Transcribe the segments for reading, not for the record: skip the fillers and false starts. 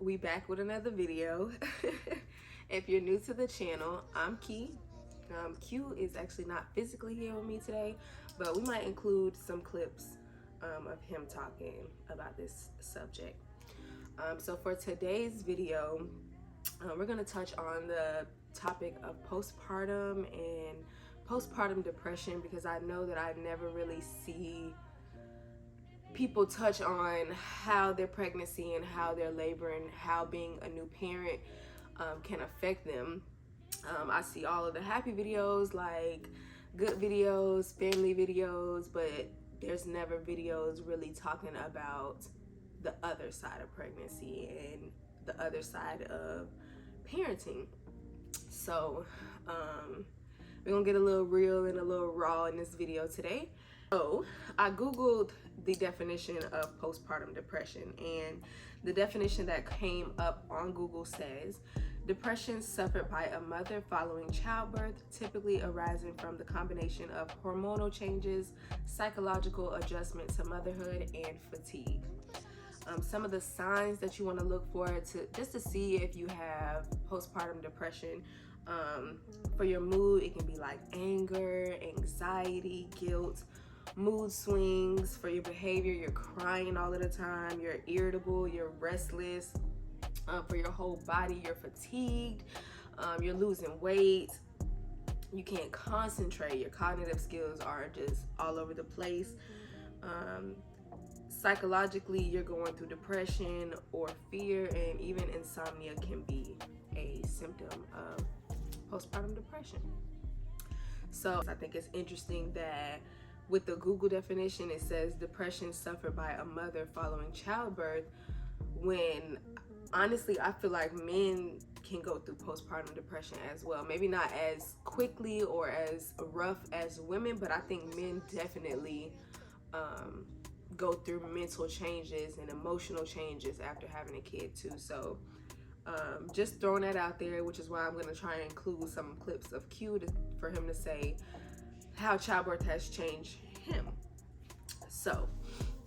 We back with another video. If you're new to the channel, I'm Key. Q is actually not physically here with me today, but we might include some clips of him talking about this subject. So for today's video, we're going to touch on the topic of postpartum and postpartum depression, because I know that I never really see people touch on how their pregnancy and how their labor and how being a new parent can affect them. I see all of the happy videos, like good videos, family videos, but there's never videos really talking about the other side of pregnancy and the other side of parenting. So we're gonna get a little real and a little raw in this video today. So I googled the definition of postpartum depression, and the definition that came up on Google says depression suffered by a mother following childbirth, typically arising from the combination of hormonal changes, psychological adjustment to motherhood, and fatigue. Some of the signs that you want to look for to see if you have postpartum depression. For your mood, it can be like anger, anxiety, guilt, mood swings. For your behavior, you're crying all of the time, you're irritable, you're restless. For your whole body, you're fatigued, you're losing weight, you can't concentrate, your cognitive skills are just all over the place. Psychologically, you're going through depression or fear, and even insomnia can be a symptom of postpartum depression. So I think it's interesting that with the Google definition, it says depression suffered by a mother following childbirth, when honestly, I feel like men can go through postpartum depression as well. Maybe not as quickly or as rough as women, but I think men definitely go through mental changes and emotional changes after having a kid too. So just throwing that out there, which is why I'm going to try and include some clips of Q for him to say how childbirth has changed him. So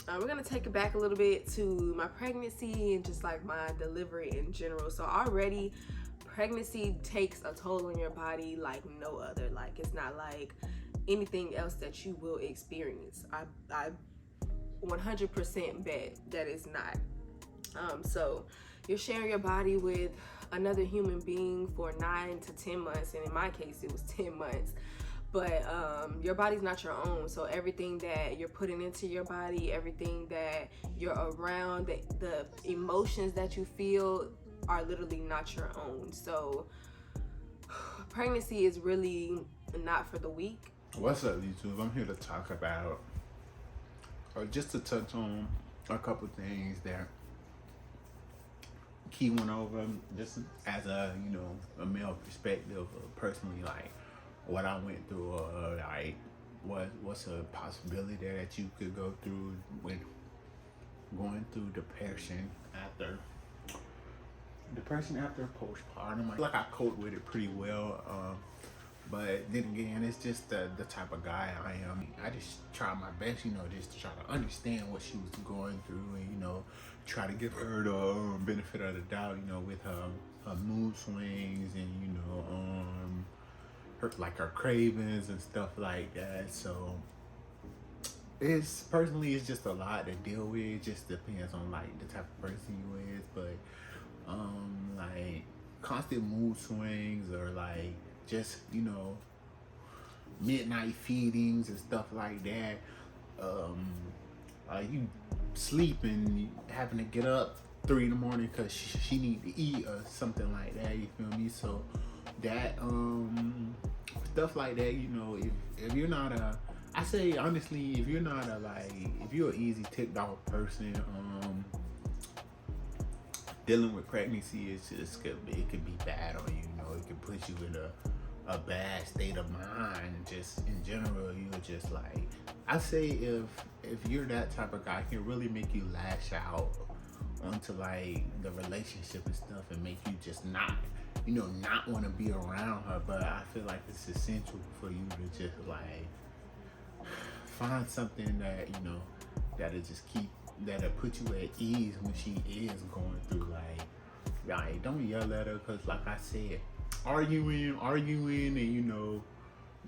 we're gonna take it back a little bit to my pregnancy and just like my delivery in general. So already pregnancy takes a toll on your body like no other. Like, it's not like anything else that you will experience. I 100% bet that it's not. So you're sharing your body with another human being for 9 to 10 months, and in my case it was 10 months. But your body's not your own, so everything that you're putting into your body, everything that you're around, the emotions that you feel are literally not your own. So pregnancy is really not for the weak. What's up, YouTube? I'm here to talk about, or just to touch on a couple things that Key went over, just as a a male perspective, personally, like what I went through, or like what's a possibility there that you could go through when going through depression after postpartum. I feel like I coped with it pretty well, but then again, it's just the type of guy I am. I just try my best, just to try to understand what she was going through, and try to give her the benefit of the doubt, with her mood swings and her cravings and stuff like that. So it's just a lot to deal with. It just depends on like the type of person you is, but like constant mood swings, or like just midnight feedings and stuff like that. You sleep and having to get up 3 in the morning because she need to eat or something like that, you feel me? So that stuff like that, if you're not I say honestly, if you're not if you're an easy ticked off person, dealing with pregnancy it could be bad on you. It could put you in a bad state of mind. Just in general, you're just like, I say if you're that type of guy, it can really make you lash out onto like the relationship and stuff, and make you just not want to be around her. But I feel like it's essential for you to just like find something that that'll put you at ease when she is going through like Like, don't yell at her, because like I said, arguing, and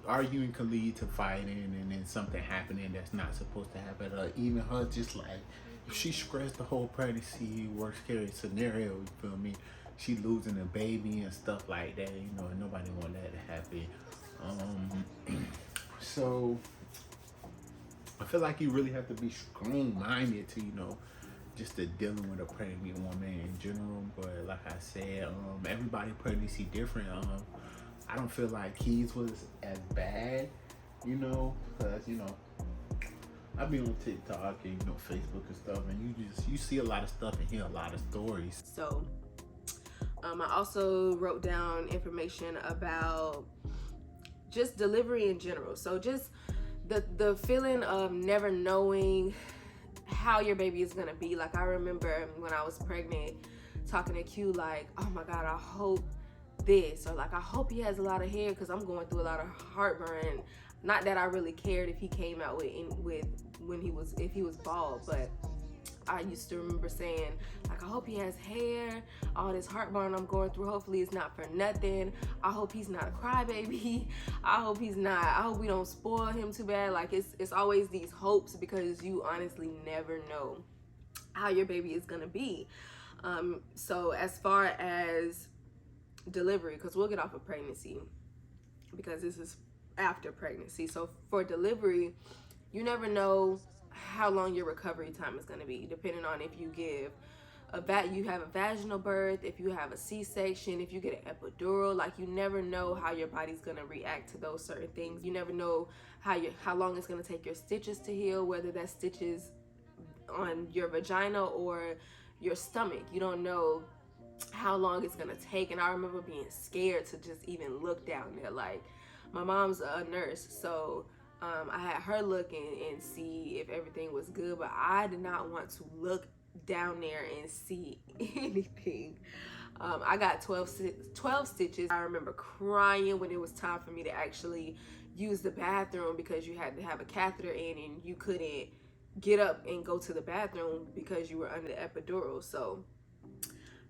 arguing can lead to fighting, and then something happening that's not supposed to happen. Even her, just like, if she stressed the whole pregnancy, worst case scenario, you feel me? She losing a baby and stuff like that, and nobody want that to happen. So I feel like you really have to be strong-minded to, just to dealing with a pregnant woman in general. But like I said, everybody pregnancy different. I don't feel like Keys was as bad, because I be on TikTok and Facebook and stuff, and you see a lot of stuff and hear a lot of stories. So I also wrote down information about just delivery in general. So just the feeling of never knowing how your baby is gonna be. Like, I remember when I was pregnant talking to Q, like, oh my God, I hope this, or like, I hope he has a lot of hair, because I'm going through a lot of heartburn. Not that I really cared if he came out if he was bald, but I used to remember saying, like, I hope he has hair. All this heartburn I'm going through, hopefully it's not for nothing. I hope he's not a crybaby. I hope we don't spoil him too bad. Like, it's always these hopes, because you honestly never know how your baby is gonna be. So as far as delivery, because we'll get off of pregnancy, because this is after pregnancy. So for delivery, you never know how long your recovery time is going to be, depending on if you have a vaginal birth, if you have a C-section, if you get an epidural. Like, you never know how your body's going to react to those certain things. You never know how long it's going to take your stitches to heal, whether that stitches on your vagina or your stomach. You don't know how long it's going to take. And I remember being scared to just even look down there. Like, my mom's a nurse, so I had her look and see if everything was good, but I did not want to look down there and see anything. I got 12 stitches. I remember crying when it was time for me to actually use the bathroom, because you had to have a catheter in and you couldn't get up and go to the bathroom because you were under the epidural. So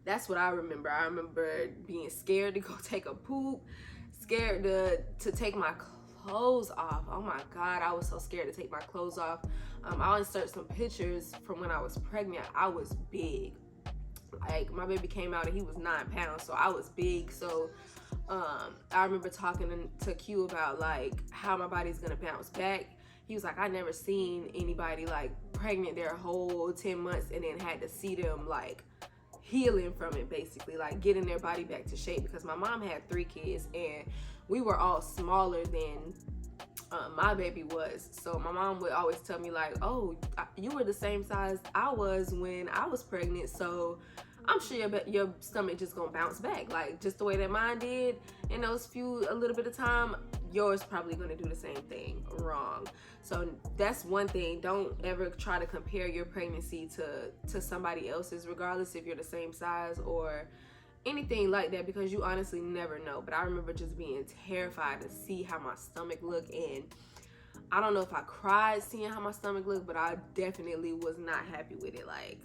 that's what I remember. I remember being scared to go take a poop, scared to take my clothes off. Oh my God, I was so scared to take my clothes off. I'll insert some pictures from when I was pregnant. I was big. Like, my baby came out and he was 9 pounds, so I was big. So I remember talking to Q about, like, how my body's gonna bounce back. He was like, I never seen anybody like pregnant their whole 10 months and then had to see them like healing from it, basically, like getting their body back to shape, because my mom had 3 kids and we were all smaller than my baby was. So my mom would always tell me, like, oh, you were the same size I was when I was pregnant, so I'm sure your stomach just gonna bounce back, like just the way that mine did in those a little bit of time. Yours probably gonna do the same thing. Wrong. So that's one thing. Don't ever try to compare your pregnancy to somebody else's, regardless if you're the same size or anything like that, because you honestly never know. But I remember just being terrified to see how my stomach looked, and I don't know if I cried seeing how my stomach looked, but I definitely was not happy with it. Like,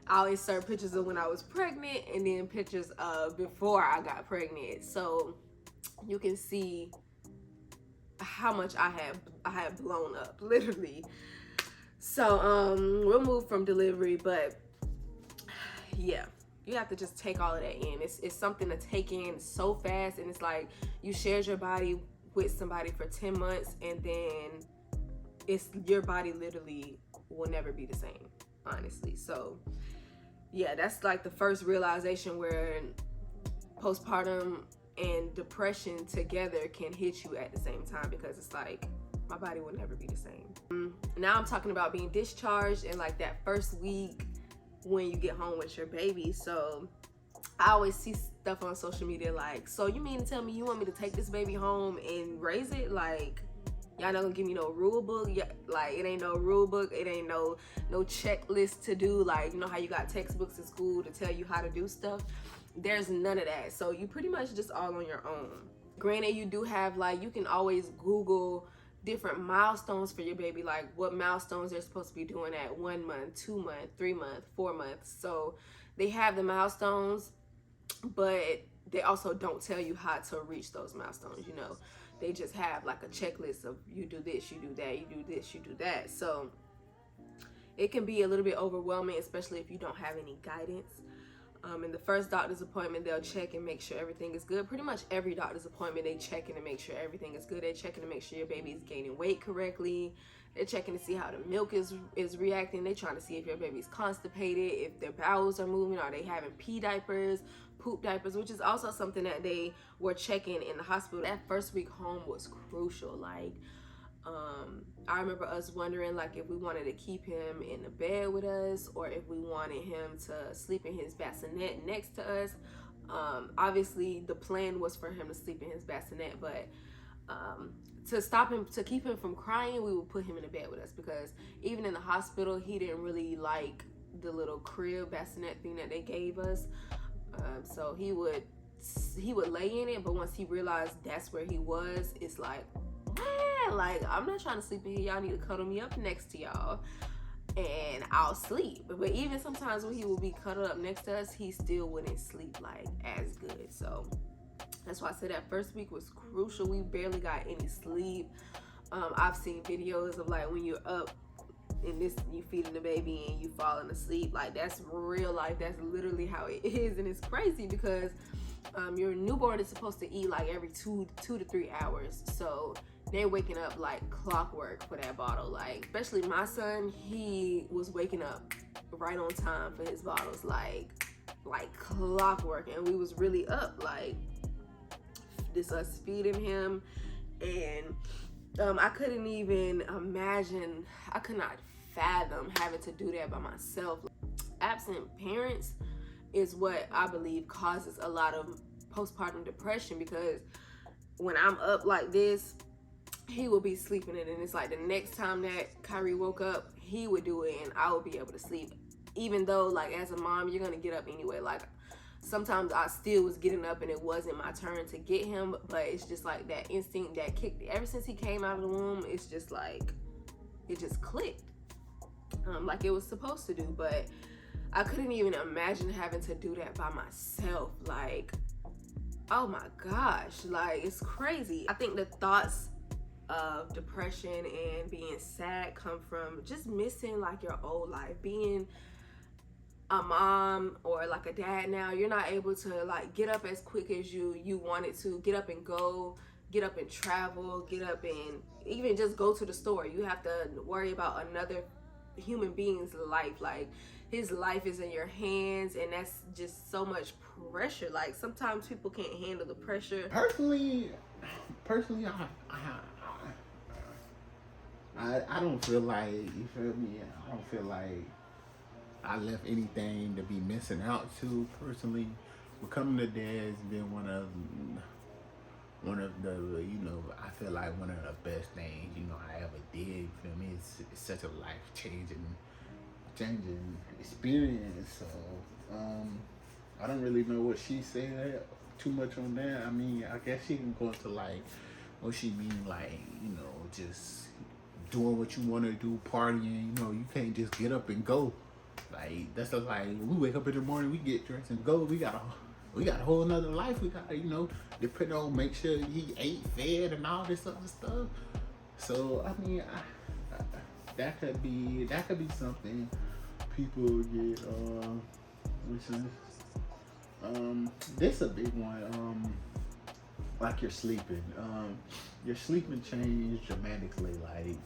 I'll insert pictures of when I was pregnant and then pictures of before I got pregnant, so you can see how much I had blown up, literally. So we'll move from delivery, but yeah, you have to just take all of that in. It's something to take in so fast, and it's like you shared your body with somebody for 10 months, and then your body literally will never be the same, honestly. So yeah, that's like the first realization where postpartum and depression together can hit you at the same time, because it's like my body will never be the same. Now I'm talking about being discharged and like that first week when you get home with your baby. So I always see stuff on social media like, so you mean to tell me you want me to take this baby home and raise it? Like, y'all not gonna give me no rule book? Yeah, like, it ain't no rule book. It ain't no checklist to do. Like, you know how you got textbooks in school to tell you how to do stuff? There's none of that. So you pretty much just all on your own. Granted, you do have, like, you can always Google different milestones for your baby, like what milestones they're supposed to be doing at 1 month, 2 month, 3 month, 4 months. So they have the milestones but they also don't tell you how to reach those milestones. You know, they just have like a checklist of you do this, you do that, you do this, you do that. So it can be a little bit overwhelming, especially if you don't have any guidance. In the first doctor's appointment, they'll check and make sure everything is good. Pretty much every doctor's appointment, they check in to make sure everything is good. They're checking to make sure your baby is gaining weight correctly. They're checking to see how the milk is reacting. They're trying to see if your baby's constipated, if their bowels are moving, are they having pee diapers, poop diapers, which is also something that they were checking in the hospital. That first week home was crucial. Like, I remember us wondering like if we wanted to keep him in the bed with us or if we wanted him to sleep in his bassinet next to us. Obviously the plan was for him to sleep in his bassinet, but to keep him from crying, we would put him in the bed with us, because even in the hospital he didn't really like the little crib bassinet thing that they gave us. So he would lay in it, but once he realized that's where he was, it's like, man, like, I'm not trying to sleep in here. Y'all need to cuddle me up next to y'all and I'll sleep. But even sometimes when he would be cuddled up next to us, he still wouldn't sleep like as good. So that's why I said that first week was crucial. We barely got any sleep. I've seen videos of like when you're up and you feeding the baby and you falling asleep. Like, that's real life. That's literally how it is. And it's crazy because your newborn is supposed to eat like every 2 to 3 hours. So they're waking up like clockwork for that bottle. Like, especially my son, he was waking up right on time for his bottles, like clockwork. And we was really up, like, this us feeding him. And I couldn't even imagine, I could not fathom having to do that by myself. Absent parents is what I believe causes a lot of postpartum depression, because when I'm up like this, he will be sleeping in, and it's like the next time that Kyrie woke up, he would do it and I would be able to sleep. Even though, like, as a mom, you're gonna get up anyway. Like, sometimes I still was getting up and it wasn't my turn to get him, but it's just like that instinct that kicked. Ever since he came out of the womb, it's just like, it just clicked, like it was supposed to do. But I couldn't even imagine having to do that by myself. Like, oh my gosh, like, it's crazy. I think the thoughts of depression and being sad come from just missing like your old life. Being a mom or like a dad now, you're not able to like get up as quick as you wanted to, get up and go, get up and travel, get up and even just go to the store. You have to worry about another human being's life. Like, his life is in your hands, and that's just so much pressure. Like, sometimes people can't handle the pressure. Personally, I don't feel like, you feel me? I don't feel like I left anything to be missing out to. Personally, becoming a dad has been one of the, you know, I feel like one of the best things, you know, I ever did. You feel me? It's such a life-changing experience. So I don't really know what she said too much on that. I mean, I guess she can go into like what she mean, like, you know, just doing what you want to do, partying. You know, you can't just get up and go. Like, that's just like, we wake up in the morning, we get dressed and go. We got a whole nother life. We got, you know, depend on, make sure he ate, fed, and all this other stuff. So I mean, that could be something people get. Which is this a big one. Like, your sleeping. Your sleeping changed dramatically. Like,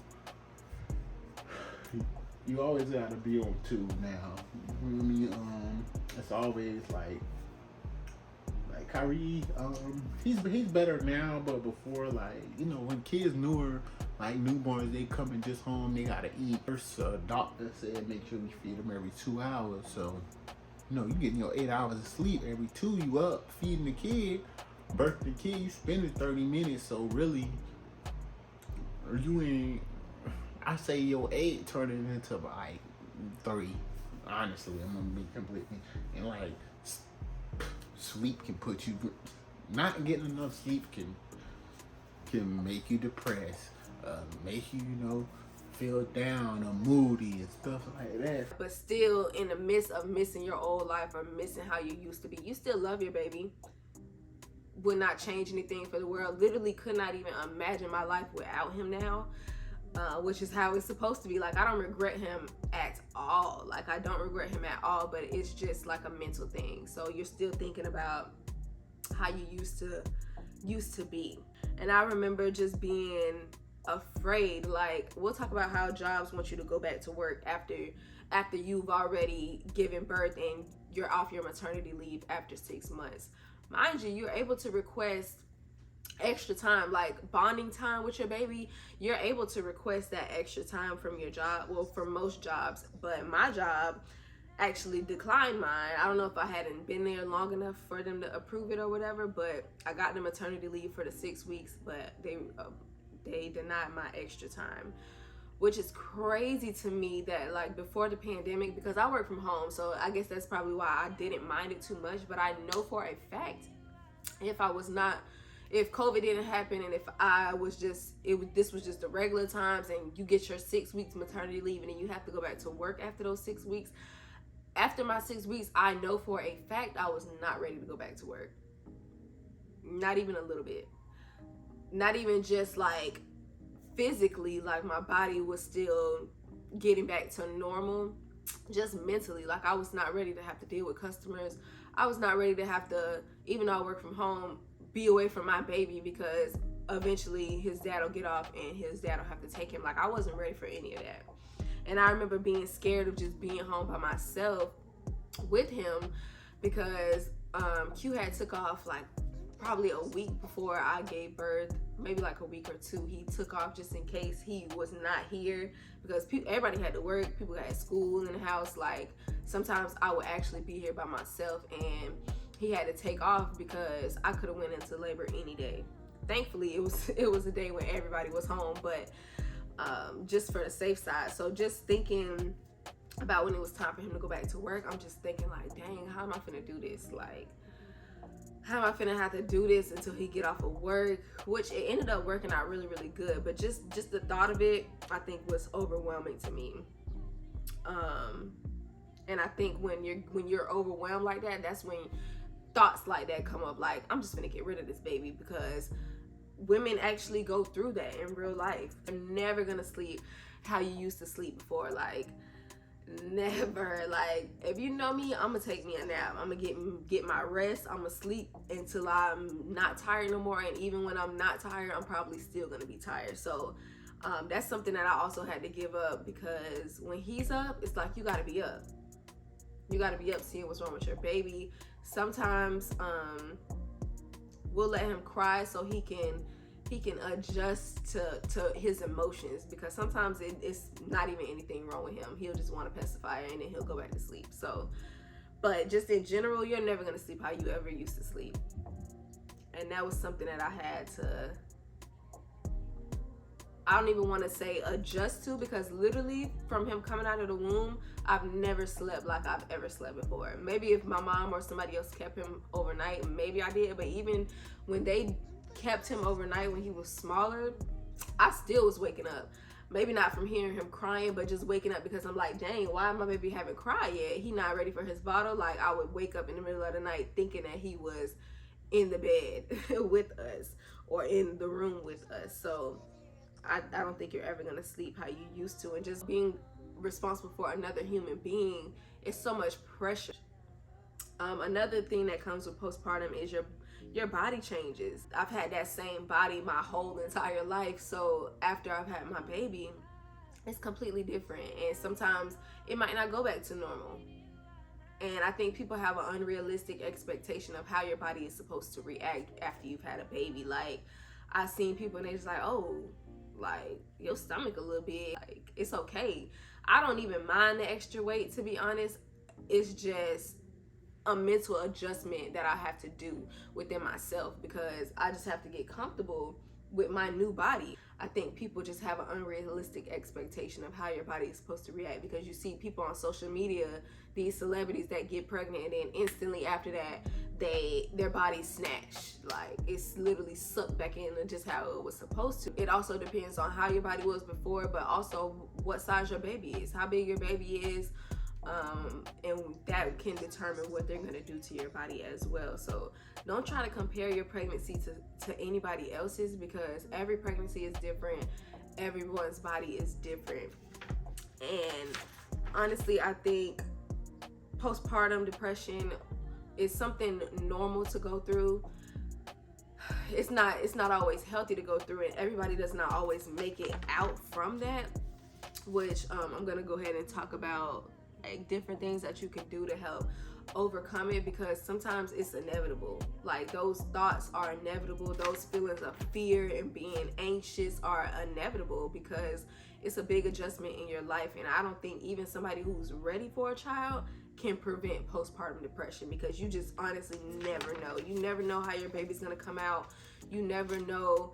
you always gotta be on 2 now. You know what I mean? It's always like Kyrie, he's better now, but before, like, you know, when kids newer, like newborns, they coming just home, they gotta eat. First, doctor said make sure we feed them every 2 hours. So, you know, you getting your 8 hours of sleep every 2. You up feeding the kid, birthing the kid, you spending 30 minutes. So really, you ain't. I say your 8 turning into like 3. Honestly, I'm gonna be completely, and like, sleep can put you. Not getting enough sleep can make you depressed. Make you, you know, feel down or moody and stuff like that. But still, in the midst of missing your old life or missing how you used to be, you still love your baby. Would not change anything for the world. Literally could not even imagine my life without him now, which is how it's supposed to be. Like, I don't regret him at all. Like, I don't regret him at all, but it's just like a mental thing. So you're still thinking about how you used to be. And I remember just being afraid. Like, we'll talk about how jobs want you to go back to work after you've already given birth and you're off your maternity leave after 6 months. Mind you, you're able to request extra time, like bonding time with your baby. You're able to request that extra time from your job, well, from most jobs, but my job actually declined mine. I don't know if I hadn't been there long enough for them to approve it or whatever, but I got the maternity leave for the 6 weeks, but they denied my extra time, which is crazy to me. That, like, before the pandemic, because I work from home, so I guess that's probably why I didn't mind it too much, but I know for a fact if COVID didn't happen and if I was just, this was just the regular times and you get your 6 weeks maternity leave and then you have to go back to work after those 6 weeks, after my 6 weeks, I know for a fact I was not ready to go back to work. Not even a little bit. Not even just like physically, like my body was still getting back to normal. Just mentally, like I was not ready to have to deal with customers. I was not ready to have to, even though I work from home, be away from my baby because eventually his dad will get off and his dad will have to take him. Like, I wasn't ready for any of that. And I remember being scared of just being home by myself with him because Q had took off like probably a week before I gave birth, maybe like a week or two. He took off just in case he was not here because everybody had to work. People had school in the house. Like, sometimes I would actually be here by myself, and he had to take off because I could have went into labor any day. Thankfully, it was a day when everybody was home, but just for the safe side. So just thinking about when it was time for him to go back to work, I'm just thinking like, dang, how am I finna do this? Like, how am I finna have to do this until he get off of work? Which it ended up working out really, really good. But just the thought of it, I think, was overwhelming to me. And I think when you're overwhelmed like that, that's when thoughts like that come up. Like, I'm just gonna get rid of this baby, because women actually go through that in real life. You're never gonna sleep how you used to sleep before. Like, never. Like, if you know me, I'm gonna take me a nap. I'm gonna get my rest. I'm gonna sleep until I'm not tired no more. And even when I'm not tired, I'm probably still gonna be tired. So that's something that I also had to give up, because when he's up, it's like you gotta be up. You gotta be up seeing what's wrong with your baby. Sometimes we'll let him cry so he can adjust to his emotions, because sometimes it's not even anything wrong with him. He'll just want a pacifier and then he'll go back to sleep. So, but just in general, you're never gonna sleep how you ever used to sleep. And that was something that I had to, I don't even want to say adjust to, because literally from him coming out of the womb, I've never slept like I've ever slept before. Maybe if my mom or somebody else kept him overnight, maybe I did. But even when they kept him overnight when he was smaller, I still was waking up. Maybe not from hearing him crying, but just waking up because I'm like, dang, why my baby haven't cried yet? He not ready for his bottle. Like, I would wake up in the middle of the night thinking that he was in the bed with us or in the room with us. So I don't think you're ever gonna sleep how you used to. And just being responsible for another human being is so much pressure. Another thing that comes with postpartum is your body changes. I've had that same body my whole entire life, so after I've had my baby, it's completely different, and sometimes it might not go back to normal. And I think people have an unrealistic expectation of how your body is supposed to react after you've had a baby. Like, I've seen people and they're just like, oh, like, your stomach a little bit, like, it's okay. I don't even mind the extra weight, to be honest. It's just a mental adjustment that I have to do within myself, because I just have to get comfortable with my new body. I think people just have an unrealistic expectation of how your body is supposed to react, because you see people on social media, these celebrities that get pregnant, and then instantly after that their body snatched, like it's literally sucked back into just how it was supposed to. It also depends on how your body was before, but also what size your baby is, how big your baby is, and that can determine what they're going to do to your body as well. So don't try to compare your pregnancy to anybody else's, because every pregnancy is different, everyone's body is different. And honestly, I think postpartum depression is something normal to go through. It's not always healthy to go through it. Everybody does not always make it out from that, which I'm gonna go ahead and talk about like different things that you can do to help overcome it, because sometimes it's inevitable. Like those thoughts are inevitable. Those feelings of fear and being anxious are inevitable, because it's a big adjustment in your life. And I don't think even somebody who's ready for a child can prevent postpartum depression, because you just honestly never know. You never know how your baby's gonna come out. You never know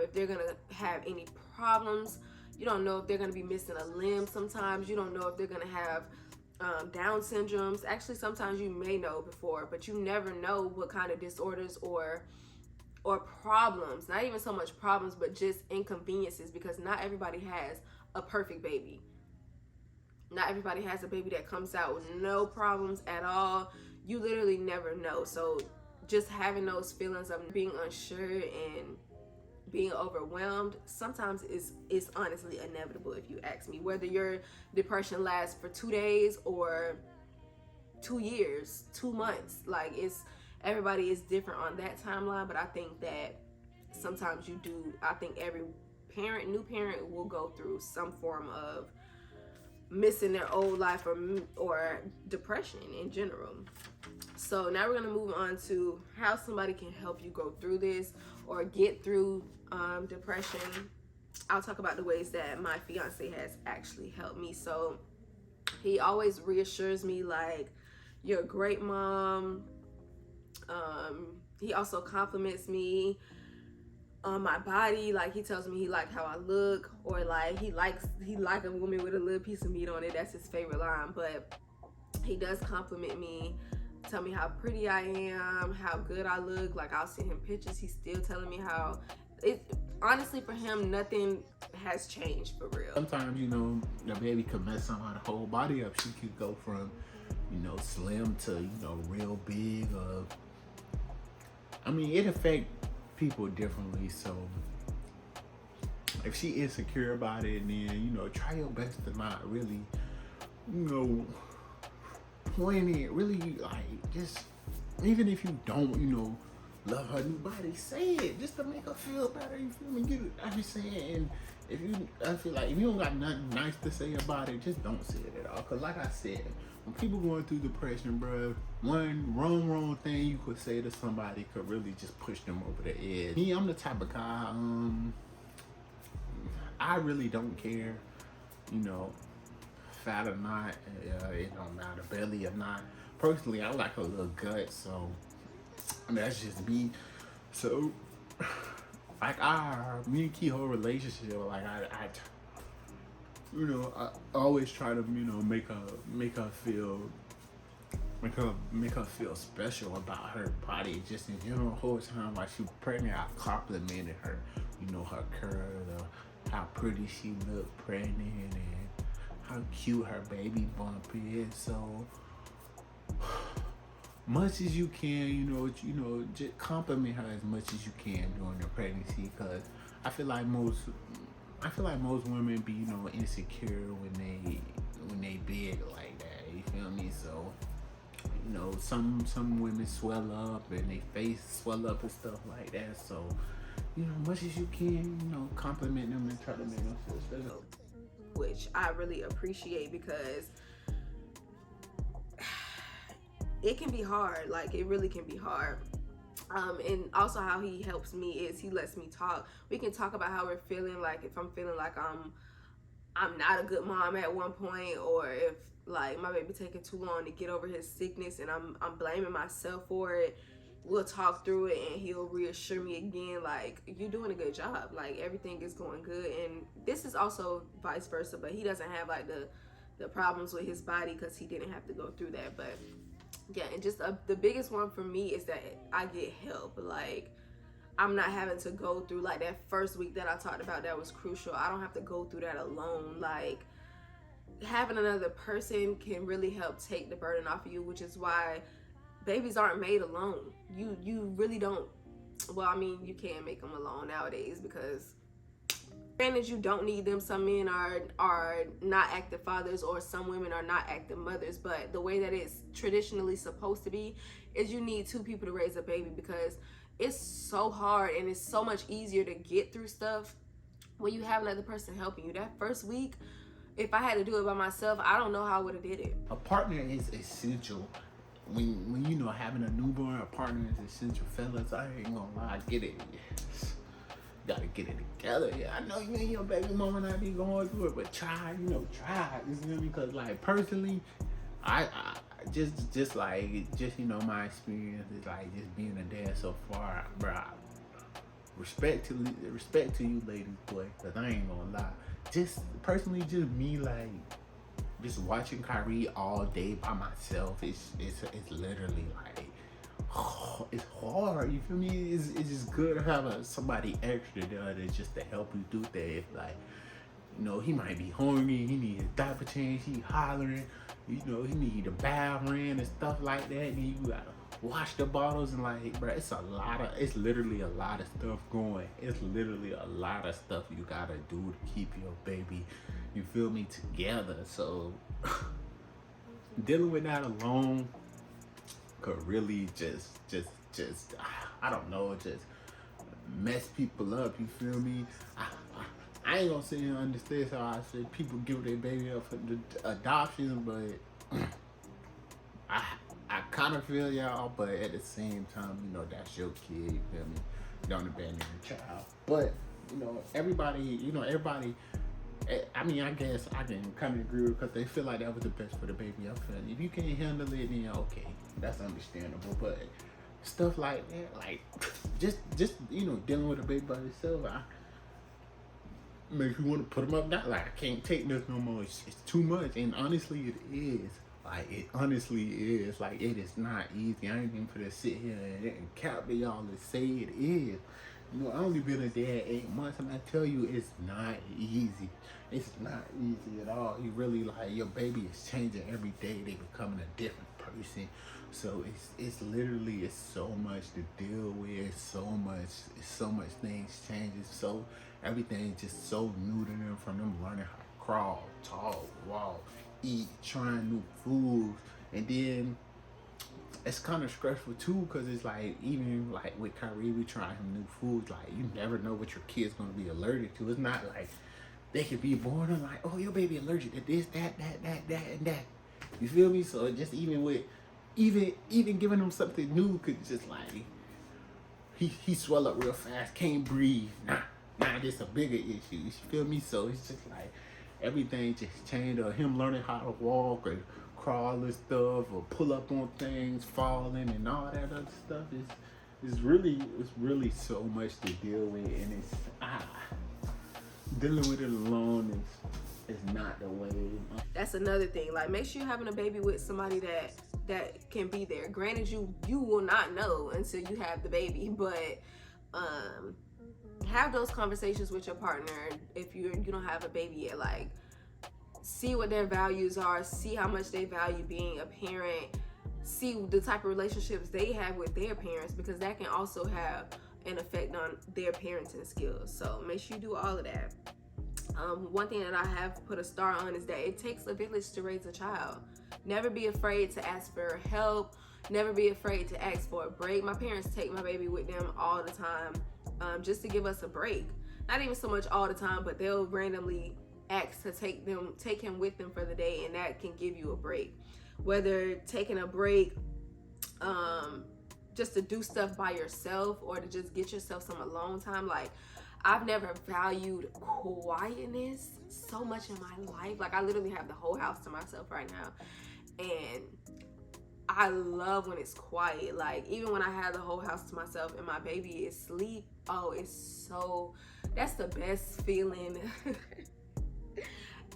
if they're gonna have any problems. You don't know if they're gonna be missing a limb sometimes. You don't know if they're gonna have Down syndromes. Actually, sometimes you may know before, but you never know what kind of disorders or problems, not even so much problems, but just inconveniences, because not everybody has a perfect baby. Not everybody has a baby that comes out with no problems at all. You literally never know. So just having those feelings of being unsure and being overwhelmed sometimes is honestly inevitable, if you ask me. Whether your depression lasts for 2 days or 2 years, 2 months, like everybody is different on that timeline. But I think that sometimes I think every new parent will go through some form of missing their old life or depression in general. So now we're going to move on to how somebody can help you go through this or get through depression. I'll talk about the ways that my fiance has actually helped me. So he always reassures me, like, you're a great mom. He also compliments me on my body. Like, he tells me he like how I look, or like he like a woman with a little piece of meat on it. That's his favorite line. But he does compliment me, tell me how pretty I am, how good I look. Like, I'll send him pictures, he's still telling me how honestly, for him, nothing has changed for real. Sometimes, the baby could mess somebody's whole body up. She could go from, slim to, real big. It affects people differently. So if she insecure about it, then, try your best to not really, point it, really, like, just, even if you don't, love her new body, say it just to make her feel better. You feel me? I'm just saying, I feel like if you don't got nothing nice to say about it, just don't say it at all. Cause like I said, when people going through depression, bro, one wrong thing you could say to somebody could really just push them over the edge. Me, I'm the type of guy, I really don't care, fat or not, it don't matter, belly or not. Personally, I like a little gut, so that's just me. So, like, me and Key whole relationship, like, I always try to, make her feel special about her body. Just in general, the whole time while she was pregnant, I complimented her, her curve, how pretty she looked pregnant, and how cute her baby bump is. So much as you can, just compliment her as much as you can during the pregnancy, because I feel like most women be, insecure when they big like that. You feel me? So, some women swell up and they face swell up and stuff like that. So, much as you can, compliment them and try to make them feel special. Which I really appreciate, because it can be hard. Like, it really can be hard. And also how he helps me is he lets me talk. We can talk about how we're feeling. Like, if I'm feeling like I'm not a good mom at one point, or if like my baby taking too long to get over his sickness and I'm blaming myself for it, we'll talk through it and he'll reassure me again, like, you're doing a good job, like, everything is going good. And this is also vice versa, but he doesn't have like the problems with his body because he didn't have to go through that. But yeah, and just the biggest one for me is that I get help. Like, I'm not having to go through like that first week that I talked about that was crucial. I don't have to go through that alone. Like, having another person can really help take the burden off of you, which is why babies aren't made alone. You really don't. Well, I mean, you can make them alone nowadays because granted, you don't need them. Some men are not active fathers, or some women are not active mothers, but the way that it's traditionally supposed to be is you need two people to raise a baby, because it's so hard and it's so much easier to get through stuff when you have another person helping you. That first week, if I had to do it by myself, I don't know how I would have did it. A partner is essential. When you know, having a newborn, a partner is essential. Fellas, I ain't gonna lie, get it. Yes. Gotta get it together. Yeah, I know you and your baby mama not be going through it, but try. You know, you feel me? Because like personally, I just you know, my experience is like just being a dad so far, bro. Respect to you ladies, boy, because I ain't gonna lie. Just personally, just me, like, just watching Kyrie all day by myself, it's literally like, oh, it's hard. You feel me? It's just good to have somebody extra there to just to help you do that. If, like, you know, he might be hungry, he needs a diaper change, he hollering, you know, he need a bath ran and stuff like that, and you gotta wash the bottles, and like, bro, it's literally a lot of stuff going. It's literally a lot of stuff you gotta do to keep your baby, you feel me, together. So dealing with that alone could really just I don't know, just mess people up, you feel me? I ain't gonna sit here and understand how I said people give their baby up for the adoption, but I kind of feel y'all, but at the same time, you know, that's your kid, you feel me? Don't abandon your child. But, you know, everybody, I mean, I guess I can kind of agree with, because they feel like that was the best for the baby. I feel if you can't handle it, then okay, that's understandable. But stuff like that, like, just you know, dealing with a baby by yourself, makes you want to put them up down. Like, I can't take this no more. It's too much. And honestly, it is. Like, it honestly is. Like, it is not easy. I ain't even gonna sit here and cap to y'all and say it is. You know, I only been a dad 8 months, and I tell you, it's not easy. It's not easy at all. You really, like, your baby is changing every day. They becoming a different person. So it's literally, it's so much to deal with. It's so much things changing. So everything's just so new to them, from them learning how to crawl, talk, walk, eat, trying new foods. And then it's kind of stressful too, because it's like, even like with Kyrie, we trying him new foods. Like, you never know what your kid's gonna be allergic to. It's not like they could be born and like, oh, your baby allergic to this, that, and that. You feel me? So just even with even giving him something new could just like, he swell up real fast, can't breathe. Nah, this a bigger issue. You feel me? So it's just like everything just changed. Or him learning how to walk or crawl and stuff, or pull up on things, falling and all that other stuff. It's really so much to deal with, and it's dealing with it alone is not the way. That's another thing. Like, make sure you're having a baby with somebody that can be there. Granted, you will not know until you have the baby, but have those conversations with your partner if you don't have a baby yet. Like, see what their values are, see how much they value being a parent, see the type of relationships they have with their parents, because that can also have an effect on their parenting skills. So make sure you do all of that. One thing that I have put a star on is that it takes a village to raise a child. Never be afraid to ask for help. Never be afraid to ask for a break. My parents take my baby with them all the time, just to give us a break. Not even so much all the time, but they'll randomly ask to take him with them for the day, and that can give you a break. Whether taking a break just to do stuff by yourself, or to just get yourself some alone time. Like, I've never valued quietness so much in my life. Like, I literally have the whole house to myself right now, and I love when it's quiet. Like, even when I have the whole house to myself and my baby is asleep, that's the best feeling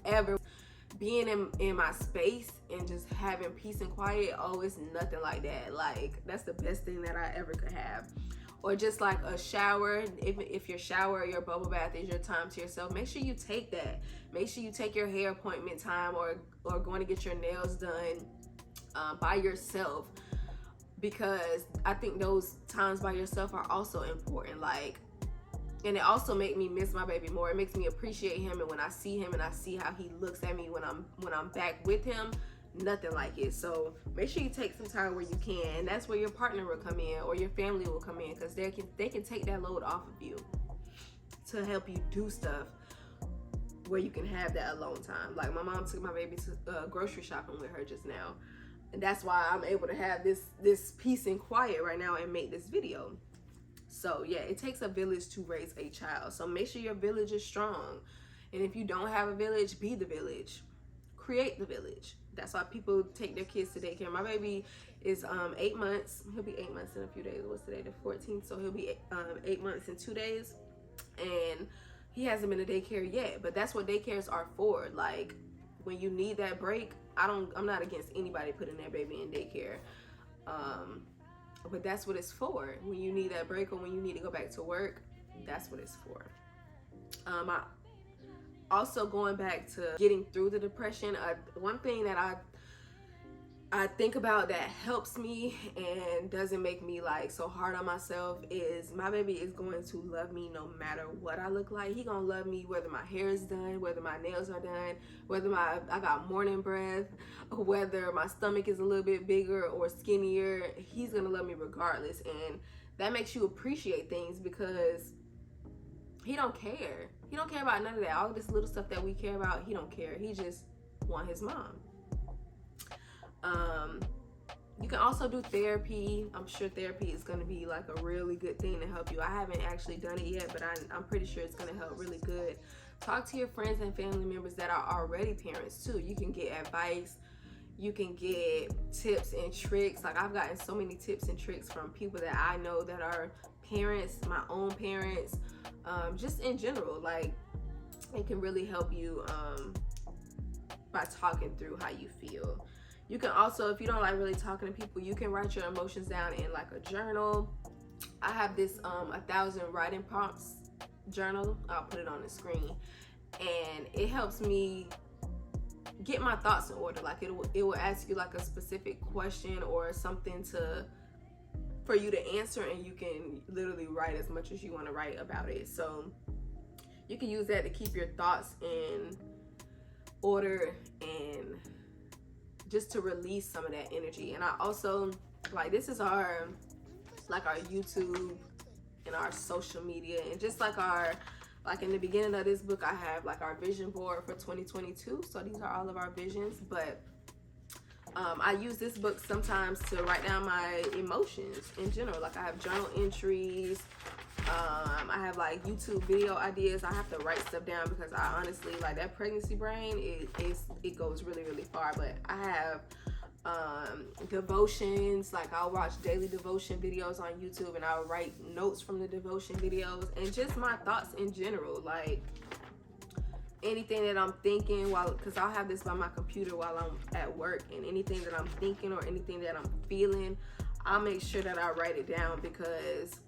ever. being in my space and just having peace and quiet, oh, it's nothing like that. Like, that's the best thing that I ever could have. Or just like a shower, if your shower or your bubble bath is your time to yourself, make sure you take that. Make sure you take your hair appointment time or going to get your nails done by yourself, because I think those times by yourself are also important. Like, and it also makes me miss my baby more. It makes me appreciate him, and when I see him and I see how he looks at me when I'm back with him, nothing like it. So make sure you take some time where you can, and that's where your partner will come in or your family will come in, because they can take that load off of you to help you do stuff where you can have that alone time. Like, my mom took my baby to grocery shopping with her just now, and that's why I'm able to have this peace and quiet right now and make this video. So yeah, it takes a village to raise a child. So make sure your village is strong. And if you don't have a village, be the village. Create the village. That's why people take their kids to daycare. My baby is 8 months. He'll be 8 months in a few days. What's today? The 14th. So he'll be 8 months in 2 days. And he hasn't been to daycare yet. But that's what daycares are for. Like, when you need that break, I'm not against anybody putting their baby in daycare. But that's what it's for. When you need that break or when you need to go back to work, that's what it's for. I also, going back to getting through the depression, one thing that I think about that helps me and doesn't make me like so hard on myself is my baby is going to love me no matter what I look like. He gonna love me whether my hair is done, whether my nails are done, whether I got morning breath, whether my stomach is a little bit bigger or skinnier. He's gonna love me regardless, and that makes you appreciate things because he don't care. He don't care about none of that. All this little stuff that we care about, he don't care. He just want his mom. You can also do therapy. I'm sure therapy is going to be like a really good thing to help you. I haven't actually done it yet, but I'm pretty sure it's going to help really good. Talk to your friends and family members that are already parents too. You can get advice. You can get tips and tricks. Like, I've gotten so many tips and tricks from people that I know that are parents, my own parents, just in general. Like, it can really help you by talking through how you feel. You can also, if you don't like really talking to people, you can write your emotions down in like a journal. I have this 1,000 writing prompts journal. I'll put it on the screen, and it helps me get my thoughts in order. Like, it will ask you like a specific question or something for you to answer, and you can literally write as much as you want to write about it. So you can use that to keep your thoughts in order and just to release some of that energy. And I also, like, this is our YouTube and our social media, and just like in the beginning of this book, I have like our vision board for 2022. So these are all of our visions, but I use this book sometimes to write down my emotions in general. Like, I have journal entries. I have like YouTube video ideas. I have to write stuff down because I honestly, like, that pregnancy brain, it goes really, really far. But I have devotions. Like, I'll watch daily devotion videos on YouTube, and I'll write notes from the devotion videos, and just my thoughts in general. Like, anything that I'm thinking because I'll have this by my computer while I'm at work, and anything that I'm thinking or anything that I'm feeling, I'll make sure that I write it down, because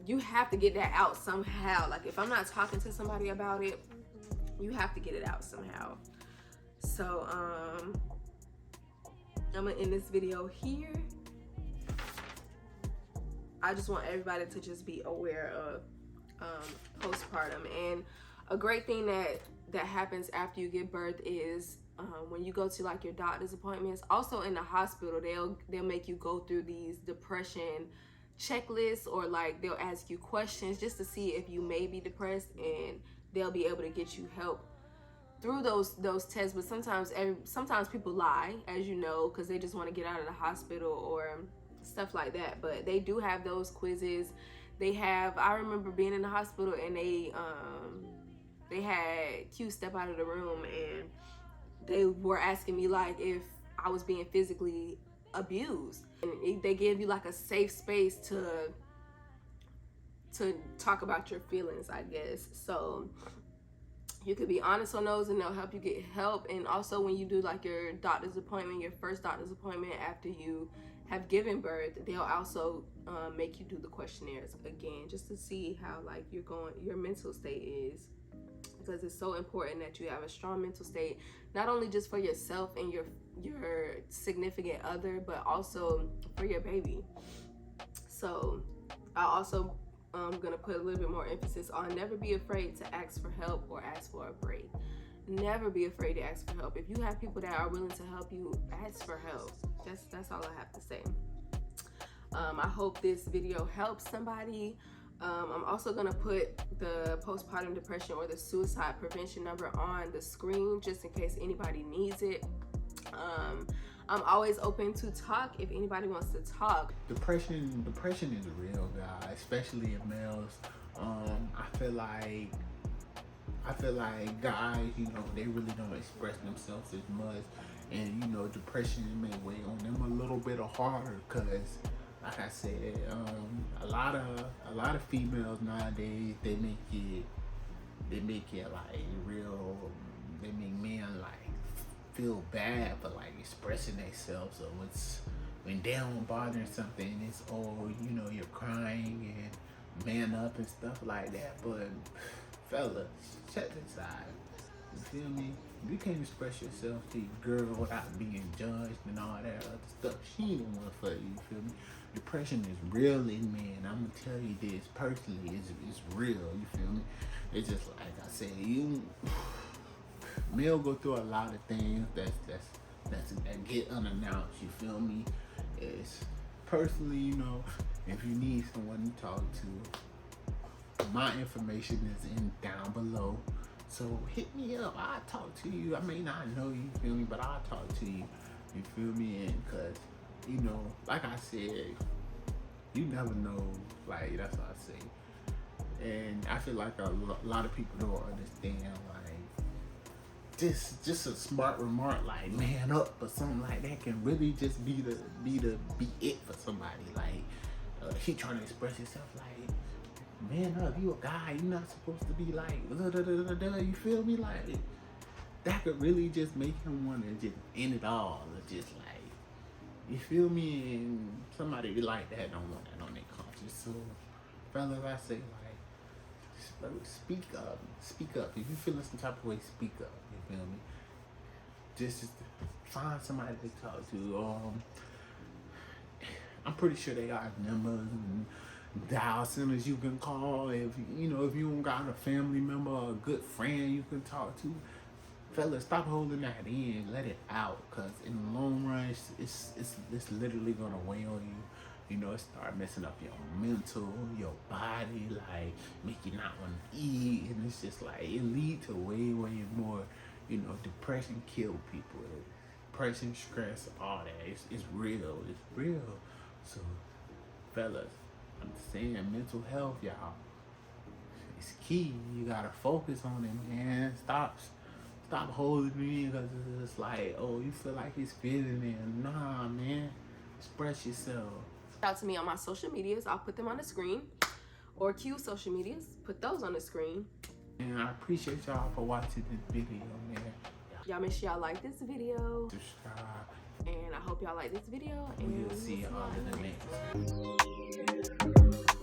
you have to get that out somehow. Like, if I'm not talking to somebody about it, you have to get it out somehow. So I'm gonna end this video here. I just want everybody to just be aware of postpartum. And a great thing that happens after you give birth is when you go to like your doctor's appointments, also in the hospital, they'll make you go through these depression checklists, or like they'll ask you questions just to see if you may be depressed, and they'll be able to get you help through those tests. But sometimes people lie, as you know, because they just want to get out of the hospital or stuff like that. But they do have those quizzes. I remember being in the hospital, and they had Q step out of the room, and they were asking me like if I was being physically abused, and they give you like a safe space to talk about your feelings, I guess. So You could be honest on those and they'll help you get help. And also when you do like your doctor's appointment, your first doctor's appointment after you have given birth, they'll also make you do the questionnaires again, just to see how like your mental state is, because it's so important that you have a strong mental state, not only just for yourself and your significant other, but also for your baby. So I also I'm gonna put a little bit more emphasis on never be afraid to ask for help or ask for a break. Never be afraid to ask for help. If you have people that are willing to help you, ask for help. That's all I have to say. I hope this video helps somebody. I'm also gonna put the postpartum depression or the suicide prevention number on the screen just in case anybody needs it. I'm always open to talk if anybody wants to talk. Depression is real, guys, especially in males. I feel like guys, you know, they really don't express themselves as much, and you know, depression may weigh on them a little bit harder, cause like I said, a lot of females nowadays, they make it like real. They make men like feel bad for like expressing themselves. So it's when they're bothering something, it's you know, you're crying and man up and stuff like that. But fellas, check this out. You feel me? You can't express yourself to your girl without being judged and all that other stuff. She ain't the one for you. You feel me? Depression is real in men. I'm gonna tell you this personally. It's real. You feel me? It's just like I said. Male go through a lot of things that get unannounced. You feel me? It's personally, you know, if you need someone to talk to, my information is down below. So hit me up. I'll talk to you. I may not know you, feel me, but I'll talk to you. You feel me? And cause, you know, like I said, you never know. Like, that's what I say. And I feel like a lot of people don't understand, like, just a smart remark like man up or something like that can really just be it for somebody. Like he trying to express himself like, man up, you a guy, you're not supposed to be like da, da, da, da, da. You feel me? Like that could really just make him want to just end it all, or just like, you feel me? And somebody like that don't want that on their conscience. So fellas, I say like, speak up. If you feeling some type of way, speak up. You feel me? Just find somebody to talk to. I'm pretty sure they got numbers and dial centers you can call. If you don't got a family member or a good friend you can talk to, fellas, stop holding that in. Let it out, cause in the long run, it's literally gonna weigh on you. You know, it start messing up your mental, your body, like make you not want to eat, and it's just like it lead to way more. You know, depression kill people. Depression, stress, all that. It's real. It's real. So, fellas, I'm saying mental health, y'all. It's key. You gotta focus on it, man. Stop holding me because it's just like, oh, you feel like it's feeling it. Nah, man. Express yourself. Out to me on my social medias. I'll put them on the screen, or Q social medias. Put those on the screen. And I appreciate y'all for watching this video, man. Y'all make sure y'all like this video. Subscribe. And I hope y'all like this video. And we'll see y'all in the next.